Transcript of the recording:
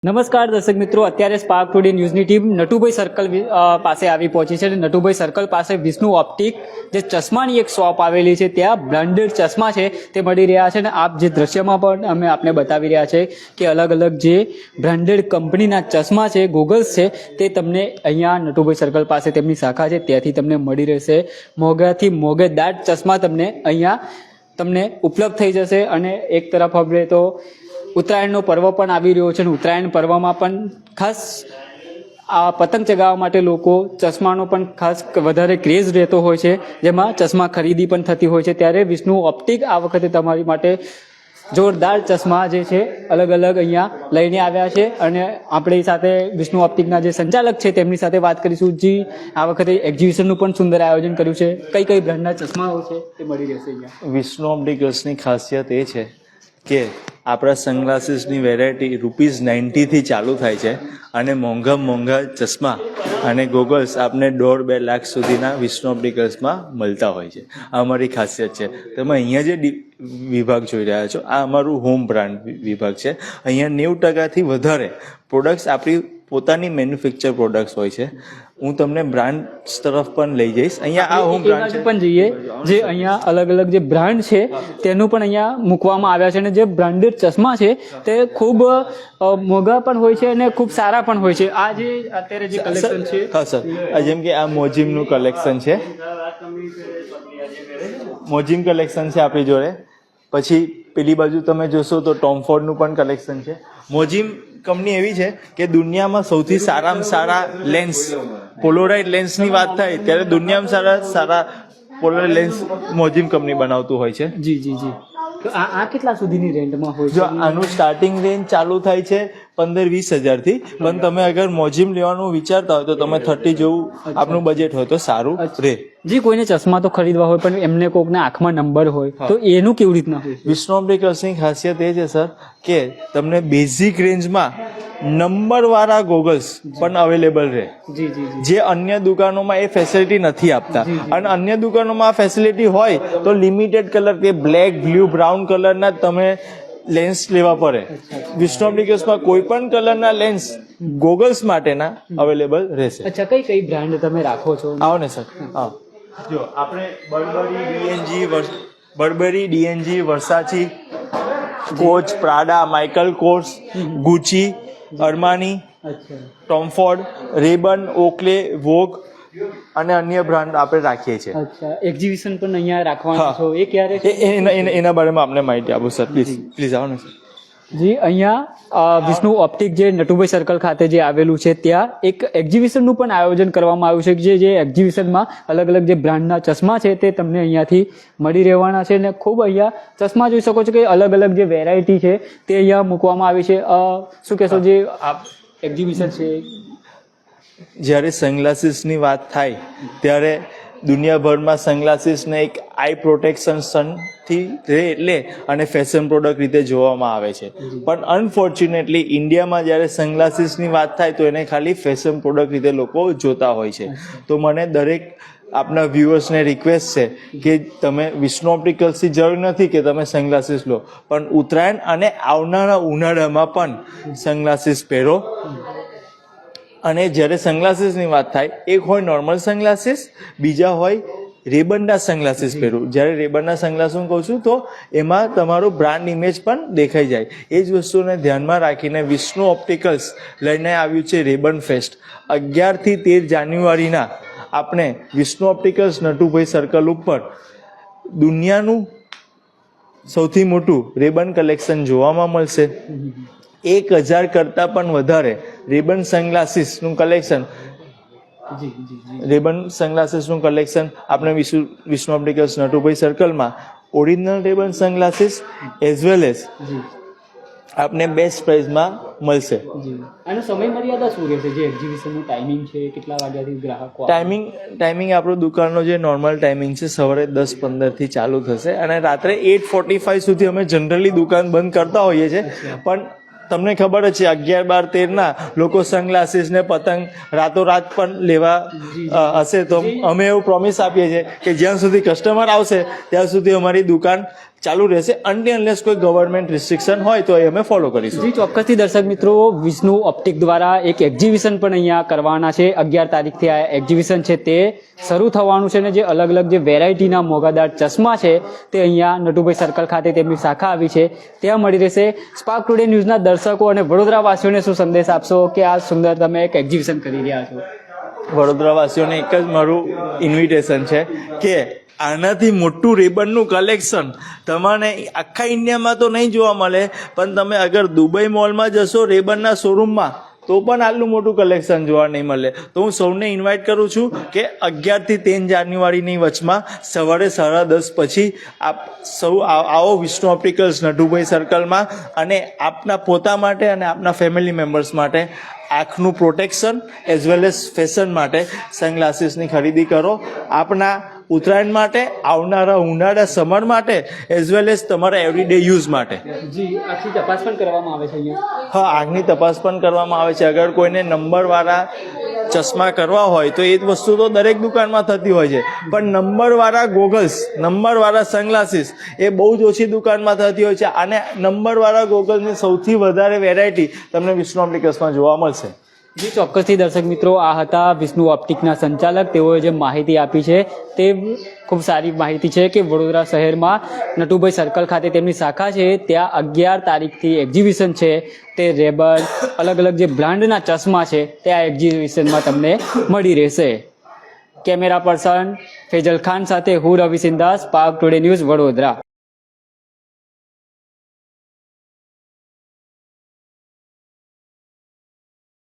નમસ્કાર દર્શક મિત્રો, અત્યારે સ્પાર્ક ટુડે ન્યૂઝની ટીમ નટુભાઈ સર્કલ પાસે આવી પહોંચી છે. નટુભાઈ સર્કલ પાસે વિષ્ણુ ઓપ્ટિક જે ચશ્માની એક શોપ આવેલી છે, ત્યાં બ્રાન્ડેડ ચશ્મા છે તે મળી રહ્યા છે. અને આપ જે દ્રશ્યમાં પણ અમે આપને બતાવી રહ્યા છે કે અલગ અલગ જે બ્રાન્ડેડ કંપનીના ચશ્મા છે, ગોગલ્સ છે, તે તમને અહીંયા નટુભાઈ સર્કલ પાસે તેમની શાખા છે ત્યાંથી તમને મળી રહેશે. મોંઘાથી મોંઘેદાર ચશ્મા તમને ઉપલબ્ધ થઈ જશે. અને એક તરફ હવે તો ઉત્તરાયણનો પર્વ પણ આવી રહ્યો છે અને ઉત્તરાયણ પર્વમાં પણ ખાસ આ પતંગ ચગાવવા માટે લોકો ચશ્માનો પણ ખાસ વધારે ક્રેઝ રહેતો હોય છે, જેમાં ચશ્મા ખરીદી પણ થતી હોય છે. ત્યારે વિષ્ણુ ઓપ્ટિક આ વખતે તમારી માટે જોરદાર ચશ્મા જે છે અલગ અલગ અહીંયા લઈને આવ્યા છે. અને આપણી સાથે વિષ્ણુ ઓપ્ટિકના જે સંચાલક છે તેમની સાથે વાત કરીશું. જી, આ વખતે એક્ઝિબિશનનું પણ સુંદર આયોજન કર્યું છે. કઈ કઈ બ્રાન્ડના ચશ્માઓ છે તે મળી રહેશે અહીંયા? વિષ્ણુ ઓપ્ટિકલ્સની ખાસિયત એ છે કે આપણા સનગ્લાસીસની વેરાયટી ₹90 થી ચાલુ થાય છે અને મોંઘા ચશ્મા અને ગોગલ્સ આપને 1.5-2 લાખ સુધીના વિષ્ણુ ઓપ્ટિકલ્સમાં મળતા હોય છે. આ અમારી ખાસિયત છે. તમે અહીંયા જે વિભાગ જોઈ રહ્યા છો, આ અમારું હોમ બ્રાન્ડ વિભાગ છે. અહીંયા 90% વધારે પ્રોડક્ટ્સ આપણી પોતાની મેન્યુફેક્ચર પ્રોડક્ટ્સ હોય છે. હું તમને બ્રાન્ડ તરફ પણ લઈ જઈશ. અહીંયા આ હોમ બ્રાન્ડ પણ જઈએ, જે અહીંયા અલગ અલગ જે બ્રાન્ડ છે તેનું પણ અહીંયા મૂકવામાં આવ્યા છે. અને જે બ્રાન્ડેડ ચશ્મા છે તે ખૂબ મોંઘા પણ હોય છે અને ખૂબ સારા પણ હોય છે. આ જે અત્યારે જે કલેક્શન છે, હા સર, જેમ કે આ મોજીમનું કલેક્શન છે, મોજીમ કલેક્શન છે આપણી જોડે. પછી પેલી બાજુ તમે જોશો તો ટોમફોર્ડનું પણ કલેક્શન છે. મોજીમ કંપની એવી છે કે દુનિયામાં સૌથી સારામાં સારા લેન્સ, પોલોરાઇડ લેન્સની વાત થાય ત્યારે દુનિયામાં સારા પોલોરાઇડ લેન્સ મોજીમ કંપની બનાવતું હોય છે. જી જી જી. તો આ કેટલા સુધીની રેન્જમાં હોય છે? જો આનું સ્ટાર્ટિંગ રેન્જ ચાલુ થાય છે 15-20 હજારથી, પણ તમે અગર મોજીમ લેવાનું વિચારતા હોય તો તમે 30 જેવું આપનું બજેટ હોય તો સારું રહે. જી, કોઈને ચશ્મા તો ખરીદવા હોય પણ એમને કોઈકના આંખમાં નંબર હોય તો એનું કેવી રીતના હોય? વિષ્ણુ ઓપ્ટિકલ્સની ખાસિયત એ છે સર કે તમને બેઝિક રેન્જમાં નંબરવાળા ગોગલ્સ પણ અવેલેબલ રહે, જી જી જી. જે અન્ય દુકાનોમાં એ ફેસિલિટી નથી આપતા. અને અન્ય દુકાનોમાં આ ફેસિલિટી હોય તો લિમિટેડ કલર કે બ્લેક, બ્લુ, બ્રાઉન કલરના તમે લેન્સ લેવા પડે. વિષ્ણુ ઓપ્ટિકલ્સમાં કોઈ પણ કલરના લેન્સ ગોગલ્સ માટેના અવેલેબલ રહેશે. અચ્છા, કઈ કઈ બ્રાન્ડ તમે રાખો છો? આવો ને સર. હા, જો આપણે બર્બરી, DNG, વર્સાચી, coach, પ્રાડા, Michael course, ગુચી, અર્માની, ટોમફોર્ડ, Ray-Ban, ઓકલે, વોગ અને અન્ય બ્રાન્ડ આપણે રાખીએ છીએ. અચ્છા, એક્ઝિબિશન પણ અહીંયા રાખવાના છો, એ ક્યારે? એના બારેમાં આપને માહિતી આપું સર. પ્લીઝ આવો ને સર. જી, અહીંયા વિષ્ણુ ઓપ્ટિક જે નટુભાઈ સર્કલ ખાતે જે આવેલું છે ત્યાં એક એક્ઝિબિશનનું પણ આયોજન કરવામાં આવ્યું છે. જે એક્ઝિબિશનમાં અલગ અલગ જે બ્રાન્ડના ચશ્મા છે તે તમને અહીંયાથી મળી રહેવાના છે. અને ખૂબ અહીંયા ચશ્મા જોઈ શકો છો કે અલગ અલગ જે વેરાયટી છે તે અહીંયા મૂકવામાં આવી છે. શું કહેશો, જે એક્ઝિબિશન છે? જ્યારે સનગ્લાસીસની વાત થાય ત્યારે દુનિયાભરમાં સનગ્લાસીસને એક આઈ પ્રોટેક્શન સનથી લે અને ફેશન પ્રોડક્ટ રીતે જોવામાં આવે છે. પણ અનફોર્ચ્યુનેટલી ઇન્ડિયામાં જ્યારે સનગ્લાસીસની વાત થાય તો એને ખાલી ફેશન પ્રોડક્ટ રીતે લોકો જોતા હોય છે. તો મને દરેક આપના વ્યુઅર્સને રિક્વેસ્ટ છે કે તમે વિષ્ણુ ઓપ્ટિકલ્સથી જરૂર નથી કે તમે સનગ્લાસીસ લો, પણ ઉત્તરાયણ અને આવનારા ઉનાળામાં પણ સનગ્લાસીસ પહેરો. અને જ્યારે સનગ્લાસીસની વાત થાય, એક હોય નોર્મલ સનગ્લાસીસ, બીજા હોય રેબનના સનગ્લાસીસ પહેરું. જ્યારે રેબનના સનગ્લાસ હું કહું છું તો એમાં તમારો બ્રાન્ડ ઇમેજ પણ દેખાઈ જાય. એ જ વસ્તુને ધ્યાનમાં રાખીને વિષ્ણુ ઓપ્ટિકલ્સ લઈને આવ્યું છે રેબન ફેસ્ટ. 11 થી 13 જાન્યુઆરીના આપણે વિષ્ણુ ઓપ્ટિકલ્સ નટુભાઈ સર્કલ ઉપર દુનિયાનું સૌથી મોટું રેબન કલેક્શન જોવામાં મળશે. 1000 કરતાં પણ વધારે રેબન સનગ્લાસીસનું કલેક્શન આપણે વિષ્ણુ ઓપ્ટિકલ્સ નટુભાઈ સર્કલમાં original Ray Ban sunglasses as well as આપને બેસ્ટ પ્રાઇસમાં મળશે. અને સમય મર્યાદા શું રહેશે? જે એક્ઝિબિશનનું ટાઈમિંગ છે, કેટલા વાગ્યાથી ગ્રાહકો? ટાઈમિંગ આપણો દુકાનનો જે નોર્મલ ટાઈમિંગ છે સવારે 10:15 થી ચાલુ થશે અને રાત્રે 8:45 સુધી અમે જનરલી દુકાન બંધ કરતા હોઈએ છીએ. પણ તમને ખબર જ છે 11, 12, 13ના લોકો સનગ્લાસીસ ને પતંગ રાતોરાત પણ લેવા હશે તો અમે એવું પ્રોમિસ આપીએ છીએ કે જ્યાં સુધી કસ્ટમર આવશે ત્યાં સુધી અમારી દુકાન ચાલુ રહેશે અનલેસ કોઈ ગવર્મેન્ટ રિસ્ટ્રિક્શન હોય તો એ અમે ફોલો કરીશું. જી ચોક્કસથી દર્શક મિત્રો, વિષ્ણુ ઓપ્ટિક દ્વારા એક એક્ઝિબિશન પણ અહીંયા કરવાના છે. 11 તારીખથી આ એક્ઝિબિશન છે તે શરૂ થવાનું છે, ને જે અલગ અલગ જે વેરાયટીના મોંઘાદાર ચશ્મા છે તે અહીંયા નટુભાઈ સર્કલ ખાતે તેમની શાખા આવી છે ત્યાં મળી રહેશે. સ્પાર્ક ટુડે ન્યૂઝના દર્શકો અને વડોદરાવાસીઓને શું સંદેશ આપશો કે આ સુંદર તમે એક એક્ઝિબિશન કરી રહ્યા છો? વડોદરાવાસીઓને એક જ મારું ઇન્વિટેશન છે કે આનાથી મોટું રેબનનું કલેક્શન તમને આખા ઇન્ડિયામાં તો નહીં જોવા મળે, પણ તમે અગર દુબઈ મોલમાં જશો રેબનના શોરૂમમાં તો પણ આટલું મોટું કલેક્શન જોવા નહીં મળે. તો હું સૌને ઇન્વાઇટ કરું છું કે 11 થી 13 જાન્યુઆરીની વચમાં સવારે 10:30 પછી આપ સૌ આવો વિષ્ણુ ઓપ્ટિકલ્સ નટુભાઈ સર્કલમાં, અને આપના પોતા માટે અને આપના ફેમિલી મેમ્બર્સ માટે આંખનું protection as well as fashion માટે સનગ્લાસીસની ખરીદી કરો. આપના ઉત્તરાયણ માટે, આવનારા ઉનાળા સમર માટે એઝ વેલ એઝ તમારા એવરીડે યુઝ માટે. જી, આખી તપાસ પણ કરવામાં આવે છે અહીંયા. હા, આંખની તપાસ પણ કરવામાં આવે છે. અગર કોઈને નંબરવાળા ચશ્મા કરવા હોય તો એ વસ્તુ તો દરેક દુકાનમાં થતી હોય છે, પણ નંબરવાળા ગોગલ્સ, નંબરવાળા સનગ્લાસીસ એ બહુ જ ઓછી દુકાનમાં થતી હોય છે. અને નંબરવાળા ગોગલ્સની સૌથી વધારે વેરાયટી તમને વિષ્ણુ ઓપ્ટિકલ્સમાં જોવા મળશે. જી ચોક્કસથી દર્શક મિત્રો, આ હતા વિષ્ણુ ઓપ્ટિકના સંચાલક. તેઓએ જે માહિતી આપી છે તે ખૂબ સારી માહિતી છે કે વડોદરા શહેરમાં નટુભાઈ સર્કલ ખાતે તેમની શાખા છે ત્યાં 11 તારીખથી એક્ઝિબિશન છે તે રેબન, અલગ અલગ જે બ્રાન્ડના ચશ્મા છે તે આ એક્ઝિબિશનમાં તમને મળી રહેશે. કેમેરા પર્સન ફેજલ ખાન સાથે હું Ravi Sindha, Spark Today news, Vadodara.